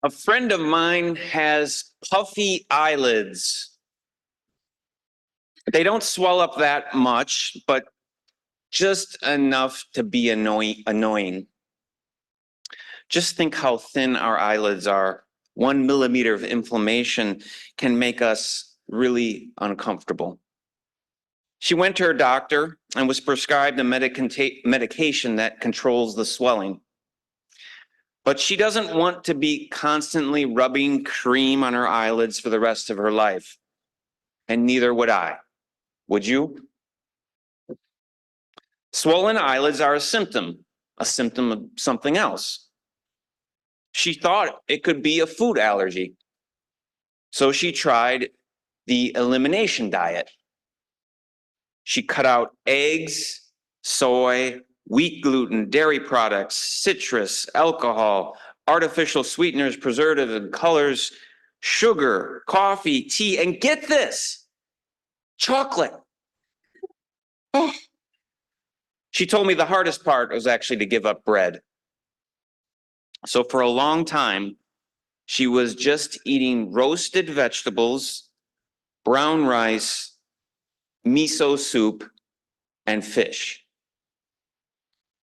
A friend of mine has puffy eyelids. They don't swell up that much, but just enough to be annoying. Just think how thin our eyelids are. 1 millimeter of inflammation can make us really uncomfortable. She went to her doctor and was prescribed a medication that controls the swelling. But she doesn't want to be constantly rubbing cream on her eyelids for the rest of her life. And neither would I. Would you? Swollen eyelids are a symptom of something else. She thought it could be a food allergy. So she tried the elimination diet. She cut out eggs, soy, wheat gluten, dairy products, citrus, alcohol, artificial sweeteners, preservatives, and colors, sugar, coffee, tea, and get this, chocolate. Oh. She told me the hardest part was actually to give up bread. So for a long time, she was just eating roasted vegetables, brown rice, miso soup, and fish.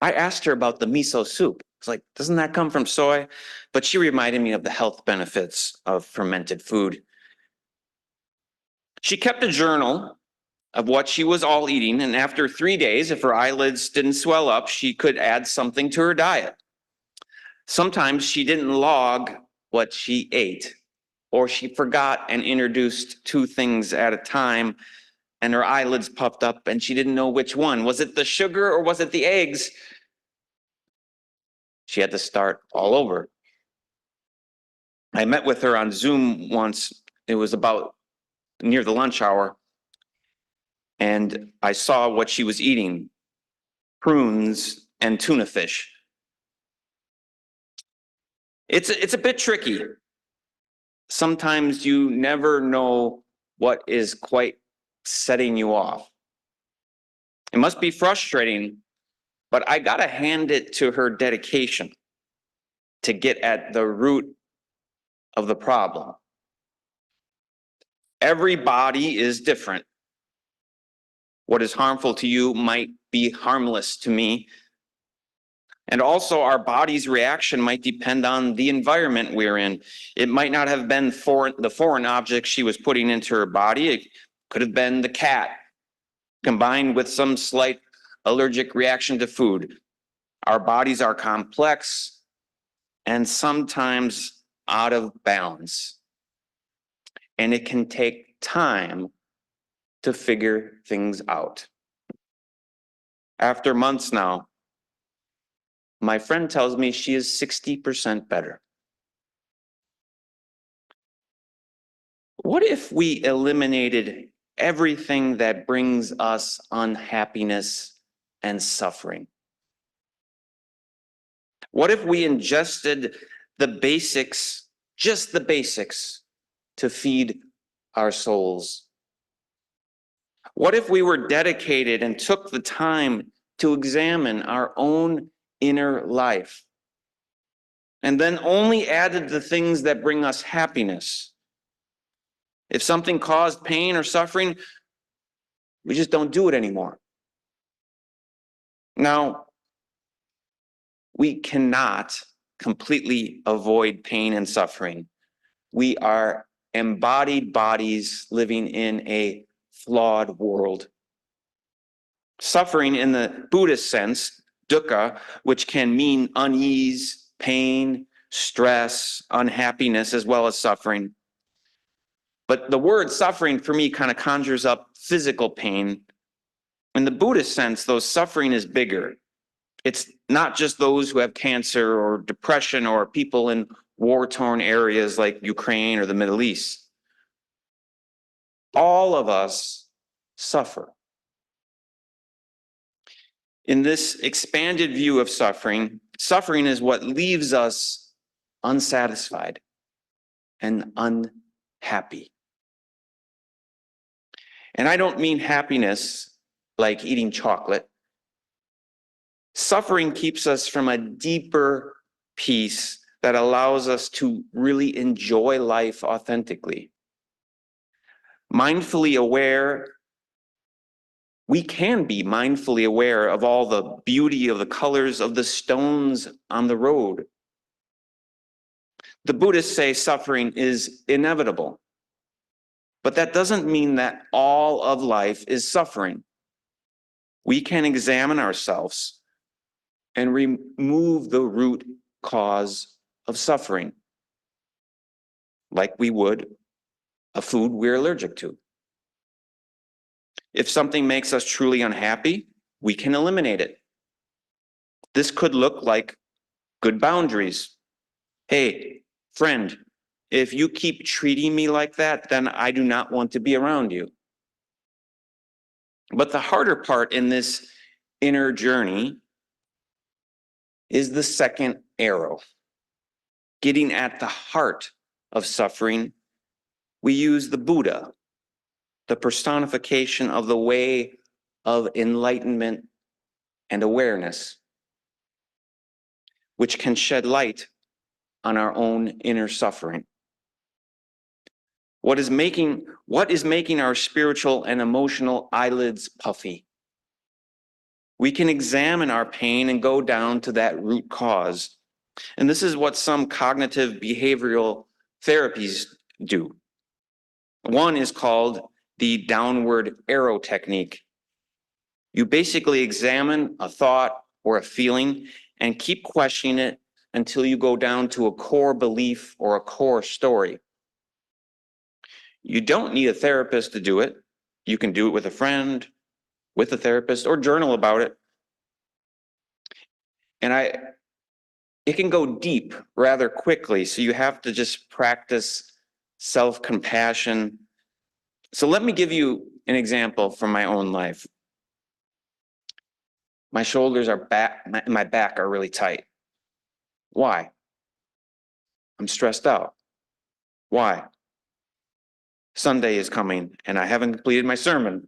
I asked her about the miso soup. It's like, doesn't that come from soy? But she reminded me of the health benefits of fermented food. She kept a journal of what she was all eating, and after 3 days, if her eyelids didn't swell up, she could add something to her diet. Sometimes she didn't log what she ate, or she forgot and introduced 2 things at a time, and her eyelids puffed up and she didn't know which one. Was it the sugar or was it the eggs? She had to start all over. I met with her on Zoom once. It was about near the lunch hour. And I saw what she was eating: prunes and tuna fish. It's a bit tricky. Sometimes you never know what is quite setting you off. It must be frustrating, but I gotta hand it to her dedication to get at the root of the problem. Every body is different. What is harmful to you might be harmless to me. And also our body's reaction might depend on the environment we're in. It might not have been the foreign object she was putting into her body. It could have been the cat, combined with some slight allergic reaction to food. Our bodies are complex and sometimes out of balance. And it can take time to figure things out. After months now, my friend tells me she is 60% better. What if we eliminated everything that brings us unhappiness and suffering? What if we ingested the basics, just the basics, to feed our souls? What if we were dedicated and took the time to examine our own inner life, and then only added the things that bring us happiness? If something caused pain or suffering, we just don't do it anymore. Now, we cannot completely avoid pain and suffering. We are embodied bodies living in a flawed world. Suffering in the Buddhist sense, dukkha, which can mean unease, pain, stress, unhappiness, as well as suffering. But the word suffering for me kind of conjures up physical pain. In the Buddhist sense, though, suffering is bigger. It's not just those who have cancer or depression or people in war-torn areas like Ukraine or the Middle East. All of us suffer. In this expanded view of suffering, suffering is what leaves us unsatisfied and unhappy. And I don't mean happiness like eating chocolate. Suffering keeps us from a deeper peace that allows us to really enjoy life authentically. Mindfully aware, we can be mindfully aware of all the beauty of the colors of the stones on the road. The Buddhists say suffering is inevitable, but that doesn't mean that all of life is suffering. We can examine ourselves and remove the root cause of suffering, like we would a food we're allergic to. If something makes us truly unhappy, we can eliminate it. This could look like good boundaries. Hey, friend, if you keep treating me like that, then I do not want to be around you. But the harder part in this inner journey is the second arrow. Getting at the heart of suffering, we use the Buddha, the personification of the way of enlightenment and awareness, which can shed light on our own inner suffering. What is making our spiritual and emotional eyelids puffy? We can examine our pain and go down to that root cause. And this is what some cognitive behavioral therapies do. One is called the downward arrow technique. You basically examine a thought or a feeling and keep questioning it until you go down to a core belief or a core story. You don't need a therapist to do it. You can do it with a friend, with a therapist, or journal about it. And it can go deep rather quickly, so you have to just practice self-compassion. So let me give you an example from my own life. My shoulders are my back are really tight. Why? I'm stressed out. Why? Sunday is coming and I haven't completed my sermon.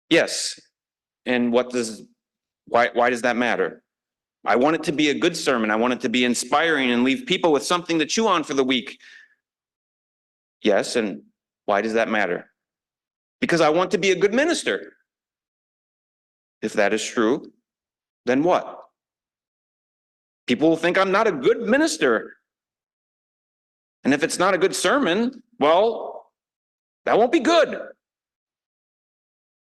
Yes. And why does that matter? I want it to be a good sermon. I want it to be inspiring and leave people with something to chew on for the week. Yes, and why does that matter? Because I want to be a good minister. If that is true, then what? People will think I'm not a good minister. And if it's not a good sermon, well, that won't be good.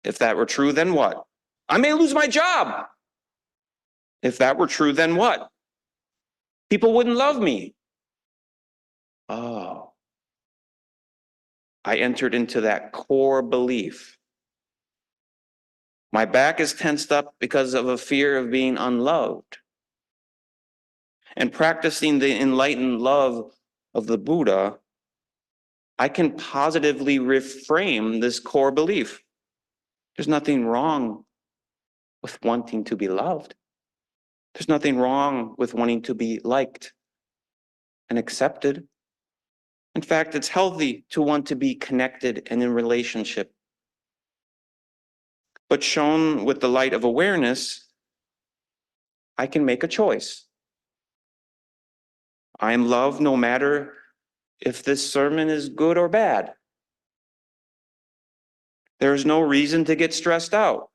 If that were true, then what? I may lose my job. If that were true, then what? People wouldn't love me. Oh, I entered into that core belief. My back is tensed up because of a fear of being unloved. And practicing the enlightened love of the Buddha, I can positively reframe this core belief. There's nothing wrong with wanting to be loved. There's nothing wrong with wanting to be liked and accepted. In fact, it's healthy to want to be connected and in relationship. But shown with the light of awareness, I can make a choice. I am loved no matter if this sermon is good or bad. There is no reason to get stressed out.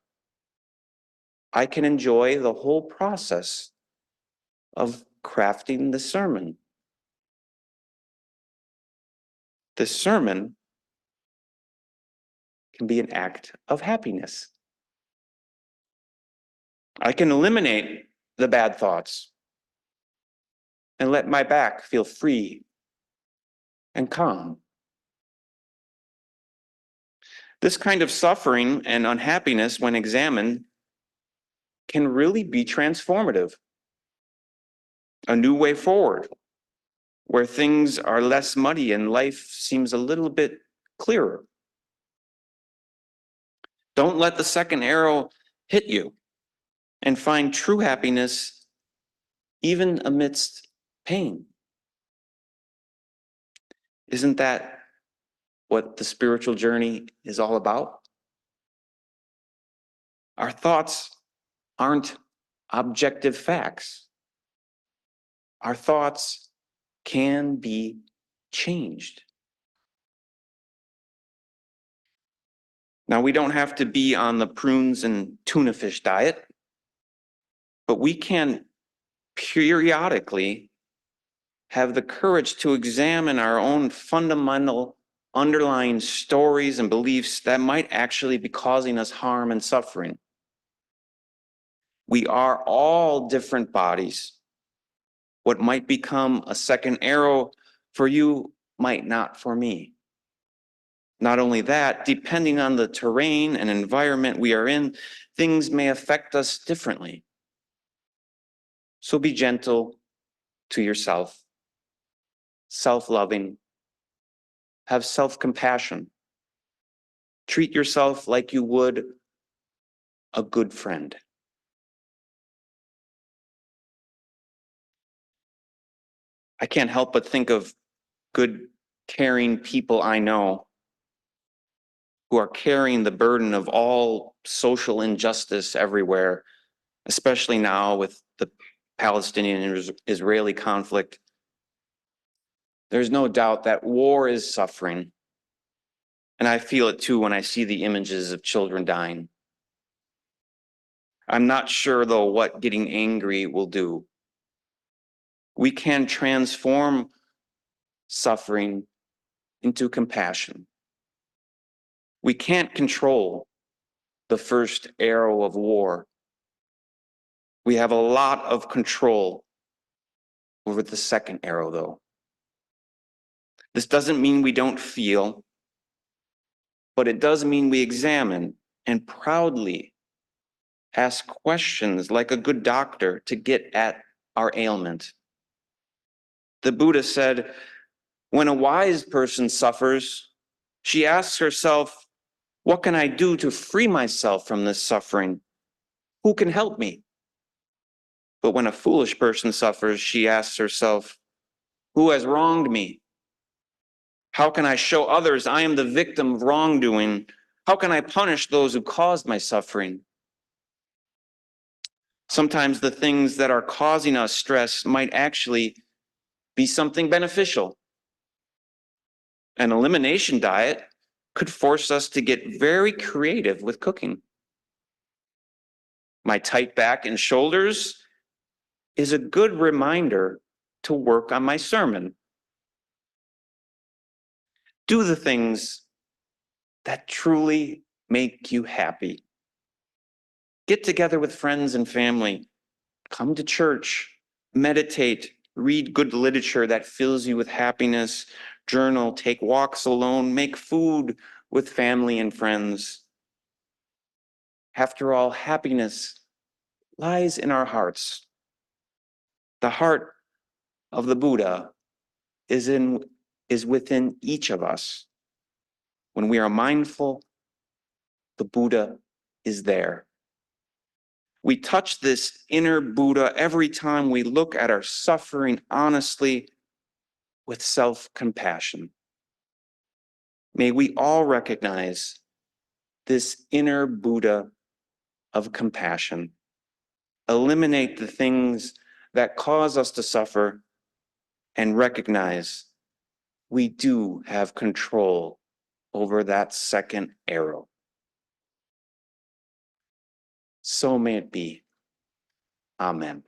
I can enjoy the whole process of crafting the sermon. The sermon can be an act of happiness. I can eliminate the bad thoughts and let my back feel free and calm. This kind of suffering and unhappiness, when examined, can really be transformative. A new way forward, where things are less muddy and life seems a little bit clearer. Don't let the second arrow hit you, and find true happiness even amidst pain. Isn't that what the spiritual journey is all about? Our thoughts aren't objective facts. Our thoughts can be changed. Now, we don't have to be on the prunes and tuna fish diet, but we can periodically have the courage to examine our own fundamental underlying stories and beliefs that might actually be causing us harm and suffering. We are all different bodies. What might become a second arrow for you might not for me. Not only that, depending on the terrain and environment we are in, things may affect us differently. So be gentle to yourself, self-loving, have self-compassion. Treat yourself like you would a good friend. I can't help but think of good, caring people I know who are carrying the burden of all social injustice everywhere, especially now with the Palestinian and Israeli conflict. There's no doubt that war is suffering, and I feel it too when I see the images of children dying. I'm not sure, though, what getting angry will do. We can transform suffering into compassion. We can't control the first arrow of war. We have a lot of control over the second arrow, though. This doesn't mean we don't feel, but it does mean we examine and proudly ask questions like a good doctor to get at our ailment. The Buddha said, when a wise person suffers, she asks herself, what can I do to free myself from this suffering? Who can help me? But when a foolish person suffers, she asks herself, who has wronged me? How can I show others I am the victim of wrongdoing? How can I punish those who caused my suffering? Sometimes the things that are causing us stress might actually be something beneficial. An elimination diet could force us to get very creative with cooking. My tight back and shoulders is a good reminder to work on my sermon. Do the things that truly make you happy. Get together with friends and family. Come to church, meditate, read good literature that fills you with happiness, journal, take walks alone, make food with family and friends. After all, happiness lies in our hearts. The heart of the Buddha is within each of us. When we are mindful, the Buddha is there. We touch this inner Buddha every time we look at our suffering honestly with self-compassion. May we all recognize this inner Buddha of compassion. Eliminate the things that cause us to suffer and recognize we do have control over that second arrow. So may it be. Amen.